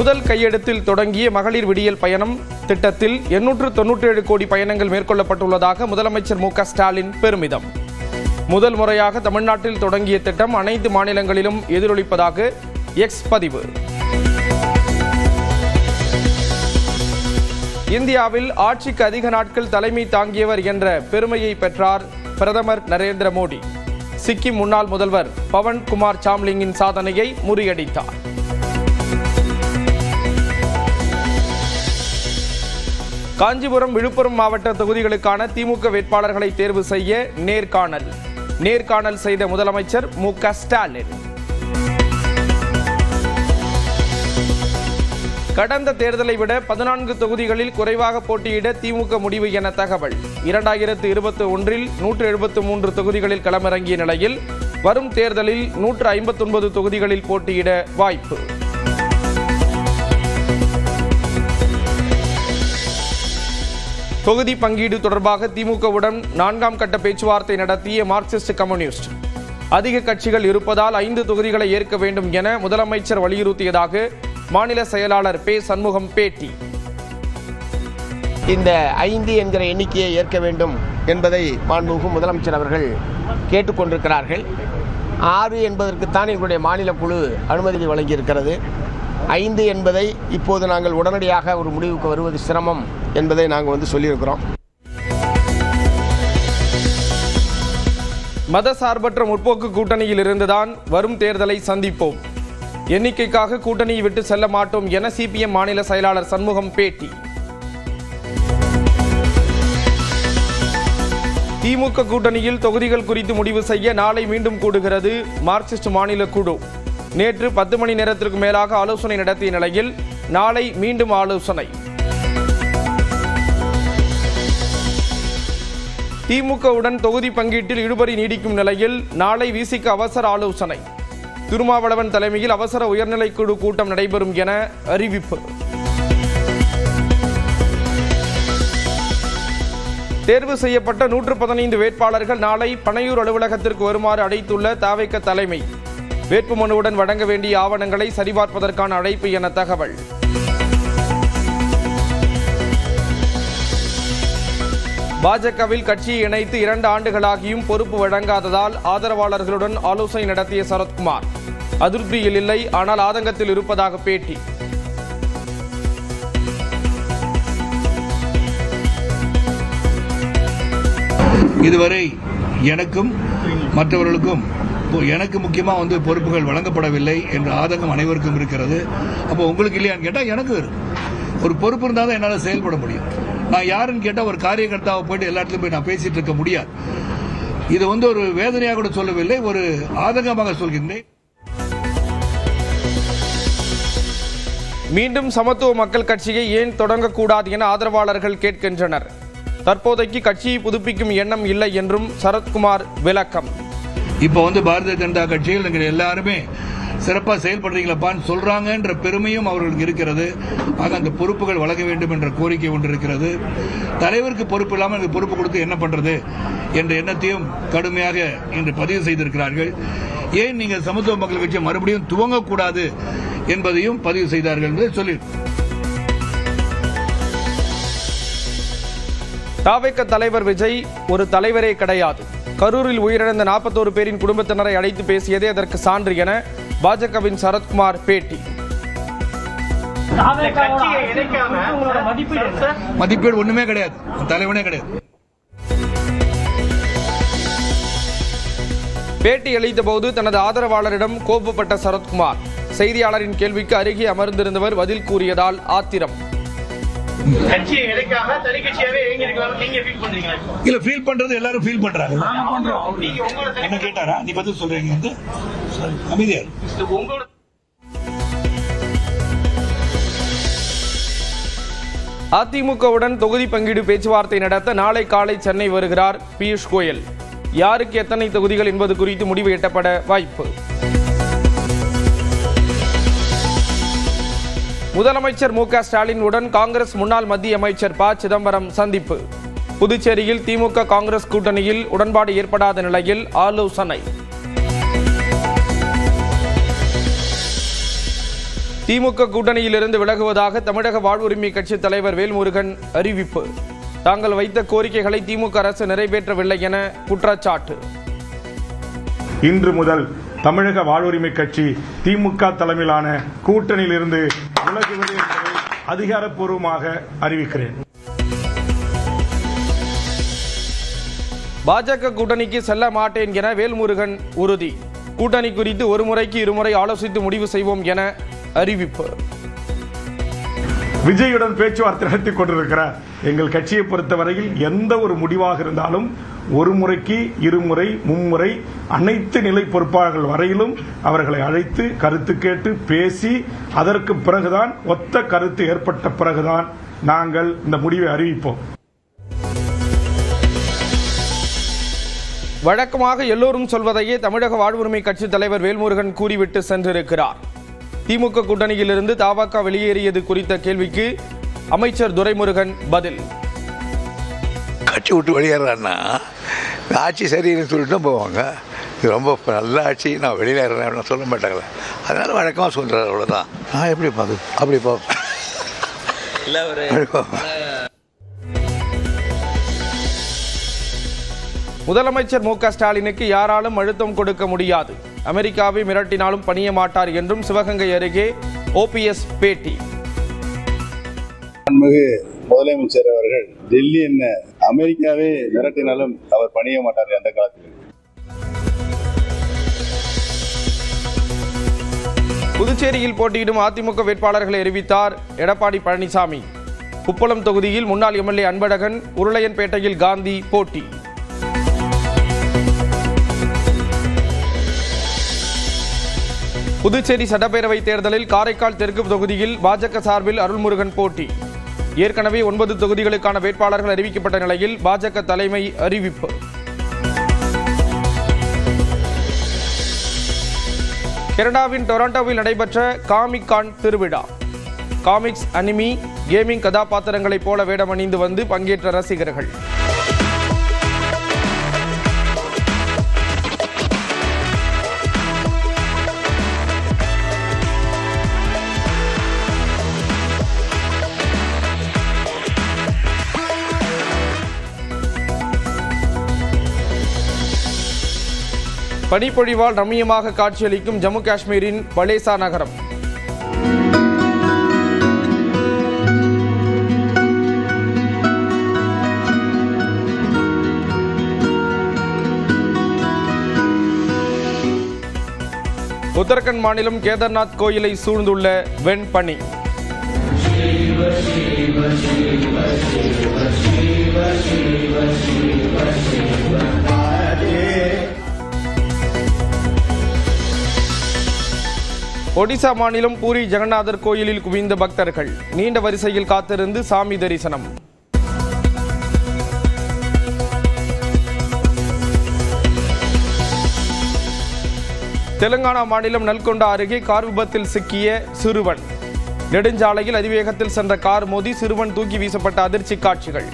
முதல் கையெழுத்தில் தொடங்கிய மகளிர் விடியல் பயணம் திட்டத்தில் 897 கோடி பயணங்கள் மேற்கொள்ளப்பட்டுள்ளதாக முதலமைச்சர் மு க ஸ்டாலின் பெருமிதம். முதல் முறையாக தமிழ்நாட்டில் தொடங்கிய திட்டம் அனைத்து மாநிலங்களிலும் எதிரொலிப்பதாக எக்ஸ் பதிவு. இந்தியாவில் ஆட்சிக்கு அதிக நாட்கள் தலைமை தாங்கியவர் என்ற பெருமையை பெற்றார் பிரதமர் நரேந்திர மோடி. சிக்கிம் முன்னாள் முதல்வர் பவன் குமார் சாம்லிங்கின் சாதனையை முறியடித்தார். காஞ்சிபுரம், விழுப்புரம் மாவட்ட தொகுதிகளுக்கான திமுக வேட்பாளர்களை தேர்வு செய்ய நேர்காணல் செய்த முதலமைச்சர் மு க ஸ்டாலின். கடந்த தேர்தலை விட 14 தொகுதிகளில் குறைவாக போட்டியிட திமுக முடிவு என தகவல். 2021 173 தொகுதிகளில் களமிறங்கிய நிலையில் வரும் தேர்தலில் 159 தொகுதிகளில் போட்டியிட வாய்ப்பு. தொகுதி பங்கீடு தொடர்பாக திமுகவுடன் 4ஆம் கட்ட பேச்சுவார்த்தை நடத்திய மார்க்சிஸ்ட் கம்யூனிஸ்ட். அதிக கட்சிகள் இருப்பதால் 5 தொகுதிகளை ஏற்க வேண்டும் என முதலமைச்சர் வலியுறுத்தியதாக மாநில செயலாளர் பே சண்முகம் பேட்டி. இந்த 5 என்கிற எண்ணிக்கையை ஏற்க வேண்டும் என்பதை மாண்புமிகு முதலமைச்சர் அவர்கள் கேட்டுக்கொண்டிருக்கிறார்கள். 6 என்பதற்குத்தான் எங்களுடைய மாநில குழு அனுமதி வழங்கியிருக்கிறது. 5 என்பதை இப்போது நாங்கள் உடனடியாக ஒரு முடிவுக்கு வருவது சிரமம் என்பதை நாங்கள் சொல்லியிருக்கிறோம். மதசார்பற்ற முற்போக்கு கூட்டணியில் இருந்துதான் வரும் தேர்தலை சந்திப்போம். எண்ணிக்கைக்காக கூட்டணியை விட்டு செல்ல மாட்டோம் என சிபிஎம் மாநில செயலாளர் சண்முகம் பேட்டி. திமுக கூட்டணியில் தொகுதிகள் குறித்து முடிவு செய்ய நாளை மீண்டும் கூடுகிறது மார்க்சிஸ்ட் மாநில குழு. நேற்று 10 மணி நேரத்திற்கு மேலாக ஆலோசனை நடத்திய நிலையில் நாளை மீண்டும் ஆலோசனை. திமுகவுடன் தொகுதி பங்கீட்டில் இழுபறி நீடிக்கும் நிலையில் நாளை விசிக அவசர ஆலோசனை. திருமாவளவன் தலைமையில் அவசர உயர்நிலைக்குழு கூட்டம் நடைபெறும் என அறிவிப்பு. தேர்வு செய்யப்பட்ட 115 வேட்பாளர்கள் நாளை பனையூர் அலுவலகத்திற்கு வருமாறு அழைத்துள்ள தவிக தலைமை. வேட்புமனுவுடன் வழங்க வேண்டிய ஆவணங்களை சரிபார்ப்பதற்கான அழைப்பு என தகவல். பாஜகவில் கட்சியை இணைத்து 2 ஆண்டுகளாகியும் பொறுப்பு வழங்காததால் ஆதரவாளர்களுடன் ஆலோசனை நடத்திய சரத்குமார். அதிருப்தியில் இல்லை, ஆனால் ஆதங்கத்தில் இருப்பதாக பேட்டி. இதுவரை எனக்கும் மற்றவர்களுக்கும் எனக்கு முக்கியமாக பொறுப்புகள் வழங்கப்படவில்லை என்ற ஆதங்கம் அனைவருக்கும் இருக்கிறது. அப்போ உங்களுக்கு இல்லையான்னு கேட்டால் எனக்கு ஒரு பொறுப்பு இருந்தால் தான் என்னால் செயல்பட முடியும். நான் யாருன்னு கேட்டால் ஒரு காரியகர்த்தாவை போயிட்டு எல்லா இடத்துலையும் போய் நான் பேசிட்டு இருக்க முடியாது. இது ஒரு வேதனையாக கூட சொல்லவில்லை, ஒரு ஆதங்கமாக சொல்கின்றேன். மீண்டும் சமத்துவ மக்கள் கட்சியை ஏன் தொடங்கக்கூடாது என ஆதரவாளர்கள் கேட்கின்றனர். தற்போதைக்கு கட்சியை புதுப்பிக்கும் எண்ணம் இல்லை என்றும் சரத்குமார் விளக்கம். இப்போ பாரதிய ஜனதா கட்சியில் நீங்கள் எல்லாருமே சிறப்பாக செயல்படுறீங்களப்பான்னு சொல்றாங்கன்ற பெருமையும் அவர்களுக்கு இருக்கிறது. ஆக அந்த பொறுப்புகள் வழங்க வேண்டும் என்ற கோரிக்கை ஒன்று இருக்கிறது. தலைவருக்கு பொறுப்பு இல்லாமல் எனக்கு பொறுப்பு கொடுத்து என்ன பண்றது என்ற எண்ணத்தையும் கடுமையாக இன்று பதிவு செய்திருக்கிறார்கள். ஏன் நீங்கள் சமத்துவ மக்கள் கட்சியை மறுபடியும் துவங்கக்கூடாது என்பதையும் பதிவு செய்தார்கள் என்று சொல்லி. தவிக தலைவர் விஜய் ஒரு தலைவரே கிடையாது. கரூரில் உயிரிழந்த 41 பேரின் குடும்பத்தினரை அழைத்து பேசியதே அதற்கு சான்று என பாஜகவின் சரத்குமார் பேட்டி. மதிப்பீடு ஒண்ணுமே கிடையாது, தலைவனே கிடையாது. பேட்டி அளித்த போது தனது ஆதரவாளரிடம் கோபப்பட்ட சரத்குமார் செய்தியாளரின் கேள்விக்கு அருகே அமர்ந்திருந்தவர் பதில் கூறியதால் ஆத்திரம். இல்ல ஃபீல் பண்றது எல்லாரும் ஃபீல் பண்றாங்க. என்ன கேட்டாரா நீ பதில் சொல்றீங்க? அமைதியா. அதிமுகவுடன் தொகுதி பங்கீடு பேச்சுவார்த்தை நடத்த நாளை காலை சென்னை வருகிறார் பியூஷ் கோயல். யாருக்கு எத்தனை தொகுதிகள் என்பது குறித்து முடிவு எட்டப்பட வாய்ப்பு. முதலமைச்சர் மு க ஸ்டாலின் உடன் காங்கிரஸ் முன்னாள் மத்திய அமைச்சர் ப சிதம்பரம் சந்திப்பு. புதுச்சேரியில் திமுக காங்கிரஸ் கூட்டணியில் உடன்பாடு ஏற்படாத நிலையில் ஆலோசனை. திமுக கூட்டணியிலிருந்து விலகுவதாக தமிழக வாழ்வுரிமை கட்சி தலைவர் வேல்முருகன் அறிவிப்பு. தாங்கள் வைத்த கோரிக்கைகளை திமுக அரசு நிறைவேற்றவில்லை என குற்றச்சாட்டு. இன்று முதல் தமிழக வாழ்வுரிமை கட்சி திமுக தலைமையிலான கூட்டணியிலிருந்து விலகுவது என்பதை அதிகாரப்பூர்வமாக அறிவிக்கிறேன். பாஜக கூட்டணிக்கு செல்ல மாட்டேன் என வேல்முருகன் உறுதி. கூட்டணி குறித்து ஒரு முறைக்கு இருமுறை ஆலோசித்து முடிவு செய்வோம் என அறிவிப்பு. விஜயுடன் பேச்சுவார்த்தை நடத்தி கொண்டிருக்கிறார். எங்கள் கட்சியை பொறுத்தவரையில் எந்த ஒரு முடிவாக இருந்தாலும் ஒரு முறைக்கு இருமுறை மும்முறை அனைத்து நிலை பொறுப்பாளர்கள் வரையிலும் அவர்களை அழைத்து கருத்து கேட்டு பேசி அதற்கு பிறகுதான் ஒத்த கருத்து ஏற்பட்ட பிறகுதான் நாங்கள் இந்த முடிவை அறிவிப்போம். வழக்கமாக எல்லோரும் சொல்வதையே தமிழக வாழ்வுரிமை கட்சி தலைவர் வேல்முருகன் கூறிவிட்டு சென்றிருக்கிறார். திமுக கூட்டணியிலிருந்து தமாக வெளியேறியது குறித்த கேள்விக்கு அமைச்சர் துரைமுருகன் பதில். கட்சி விட்டு வெளியேறான்னா ஆட்சி சரின்னு சொல்லிட்டு தான் போவாங்க. இது ரொம்ப நல்ல ஆட்சி, நான் வெளியேறேன் சொல்ல மாட்டாங்களே, அதனால வழக்கமாக சொல்கிறார், அவ்வளோதான். நான் எப்படி பார்த்து அப்படி பார்ப்பேன். முதலமைச்சர் மு க ஸ்டாலினுக்கு யாராலும் அழுத்தம் கொடுக்க முடியாது. அமெரிக்காவை மிரட்டினாலும் பணிய மாட்டார் என்றும் சிவகங்கை அருகே ஓபிஎஸ் பேட்டி. முதலமைச்சர் அவர்கள் டெல்லி என்ன அமெரிக்காவே மிரட்டினாலும் அவர் பணிய மாட்டார் அந்த காலத்தில். புதுச்சேரியில் போட்டியிடும் அதிமுக வேட்பாளர்களை அறிவித்தார் எடப்பாடி பழனிசாமி. உப்பளம் தொகுதியில் முன்னாள் எம்எல்ஏ அன்பழகன், உருளையன்பேட்டையில் காந்தி போட்டி. புதுச்சேரி சட்டப்பேரவை தேர்தலில் காரைக்கால் தெற்கு தொகுதியில் பாஜக சார்பில் அருள்முருகன் போட்டி. ஏற்கனவே 9 தொகுதிகளுக்கான வேட்பாளர்கள் அறிவிக்கப்பட்ட நிலையில் பாஜக தலைமை அறிவிப்பு. கனடாவின் டொரண்டோவில் நடைபெற்ற காமிக் கான் திருவிழா. காமிக்ஸ், அனிமி, கேமிங் கதாபாத்திரங்களைப் போல வேடமணிந்து வந்து பங்கேற்ற ரசிகர்கள். பனிப்பொழிவால் ரம்மியமாக காட்சியளிக்கும் ஜம்மு காஷ்மீரின் பலேசா நகரம். உத்தரகண்ட் மாநிலம் கேதார்நாத் கோயிலை சூழ்ந்துள்ள வெண்பனி. ஒடிசா மாநிலம் பூரி ஜெகநாதர் கோயிலில் குவிந்த பக்தர்கள். நீண்ட வரிசையில் காத்திருந்து சாமி தரிசனம். தெலுங்கானா மாநிலம் நல்கொண்டா அருகே கார் விபத்தில் சிக்கிய சிறுவன். நெடுஞ்சாலையில் அதிவேகத்தில் சென்ற கார் மோதி சிறுவன் தூக்கி வீசப்பட்ட அதிர்ச்சி காட்சிகள்.